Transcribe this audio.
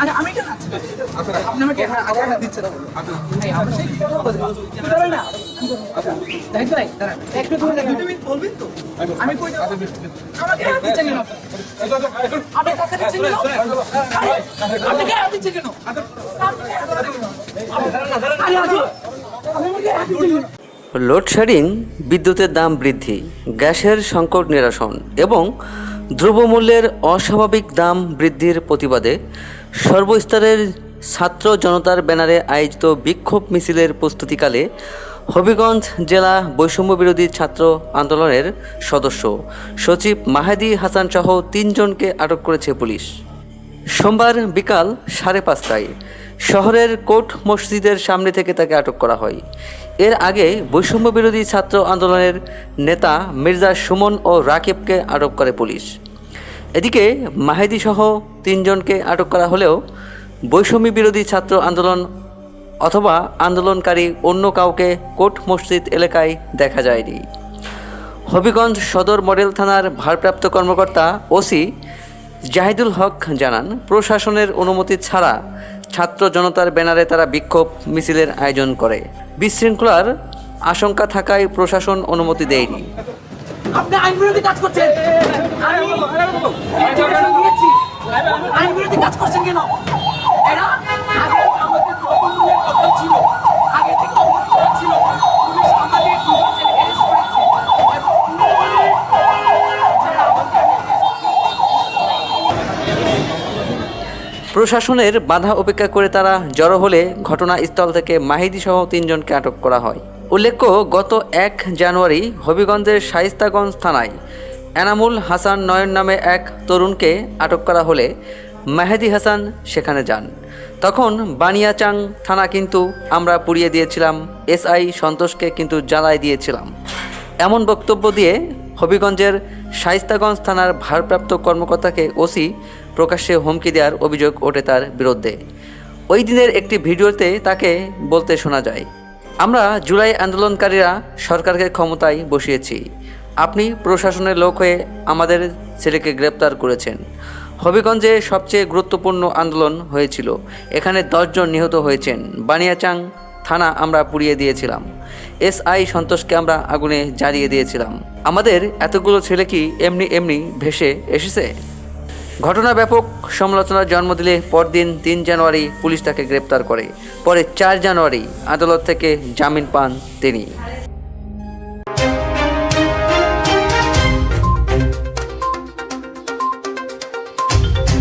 আরে আমি কেন আছি? আপনি আমাকে আগে দিচ্ছেন। ভাই আমরা সেই কথা বলতে পারি না। তাই ভাই দাঁড়ান একটু দূরে দেখুন। তুমি বলবেন তো আমি কই যাব? আমাকে হাত দিচ্ছেন কেন? আপনি কাছে দিচ্ছেন কেন? আপনি কে হাত দিচ্ছেন কেন? আরে আজু আপনি আমাকে হাত দিচ্ছেন কেন? লোডশেডিং, বিদ্যুতের দাম বৃদ্ধি, গ্যাসের সংকট নিরসন এবং দ্রব্যমূল্যের অস্বাভাবিক দাম বৃদ্ধির প্রতিবাদে সর্বস্তরের ছাত্র জনতার ব্যানারে আয়োজিত বিক্ষোভ মিছিলের প্রস্তুতিকালে হবিগঞ্জ জেলা বৈষম্য বিরোধী ছাত্র আন্দোলনের সদস্য সচিব মাহেদী হাসান সহ 3 জনকে আটক করেছে পুলিশ। সোমবার বিকাল 5:30টায় শহরের কোট মসজিদের সামনে থেকে তাকে আটক করা হয়। এর আগে বৈষম্য বিরোধী ছাত্র আন্দোলনের নেতা মির্জা সুমন ও রাকিবকে আটক করে পুলিশ। এদিকে মাহেদী সহ 3 জনকে আটক করা হলেও বৈষম্য বিরোধী ছাত্র আন্দোলন অথবা আন্দোলনকারী অন্য কাউকে কোট মসজিদ এলাকায় দেখা যায়নি। হবিগঞ্জ সদর মডেল থানার ভারপ্রাপ্ত কর্মকর্তা ওসি জাহিদুল হক জানান, প্রশাসনের অনুমতি ছাড়া ছাত্র জনতার ব্যানারে তারা বিক্ষোভ মিছিলের আয়োজন করে। বিশৃঙ্খলার আশঙ্কা থাকায় প্রশাসন অনুমতি দেয়নি। আপনি আইন বিরোধী কাজ করছেন। আমি ইনফরমেশন দিয়েছি। আইন বিরোধী কাজ করছেন কেন? এরা আগে আমাদের দ্রব্যমূল্যের কথা ছিল, আগে থেকে অবস্থা ছিল, পুলিশ আমাদের দুজনকে অ্যারেস্ট করেছে প্রশাসনের বাধা উপেক্ষা করে তারা জড়ো হলে ঘটনাস্থল থেকে মাহিদি সহ 3 জনকে আটক করা হয়। উল্লেখ্য, গত 1 জানুয়ারি হবিগঞ্জের শায়েস্তাগঞ্জ থানায় এনামুল হাসান নয়ন নামে এক তরুণকে আটক করা হলে মাহেদী হাসান সেখানে যান। তখন বানিয়াচাং থানা কিন্তু আমরা পুড়িয়ে দিয়েছিলাম, এসআই সন্তোষকে কিন্তু জ্বালায় দিয়েছিলাম, এমন বক্তব্য দিয়ে হবিগঞ্জের শায়েস্তাগঞ্জ থানার ভারপ্রাপ্ত কর্মকর্তাকে ওসি প্রকাশ্যে হুমকি দেওয়ার অভিযোগ ওঠে তার বিরুদ্ধে। ওই দিনের একটি ভিডিওতে তাকে বলতে শোনা যায়, আমরা জুলাই আন্দোলনকারীরা সরকারকে ক্ষমতায় বসিয়েছি, আপনি প্রশাসনের লোক হয়ে আমাদের ছেলেকে গ্রেপ্তার করেছেন। হবিগঞ্জে সবচেয়ে গুরুত্বপূর্ণ আন্দোলন হয়েছিল, এখানে 10 জন নিহত হয়েছেন। বানিয়াচাং থানা আমরা পুড়িয়ে দিয়েছিলাম, এসআই সন্তোষকে আমরা আগুনে জ্বালিয়ে দিয়েছিলাম, আমাদের এতগুলো ছেলে কি এমনি এমনি ভেসে এসেছে? ঘটনা ব্যাপক সমালোচনার জন্ম দিলে পরদিন 3 জানুয়ারি পুলিশ তাকে গ্রেপ্তার করে। পরে 4 জানুয়ারি আদালত থেকে জামিন পান তিনি।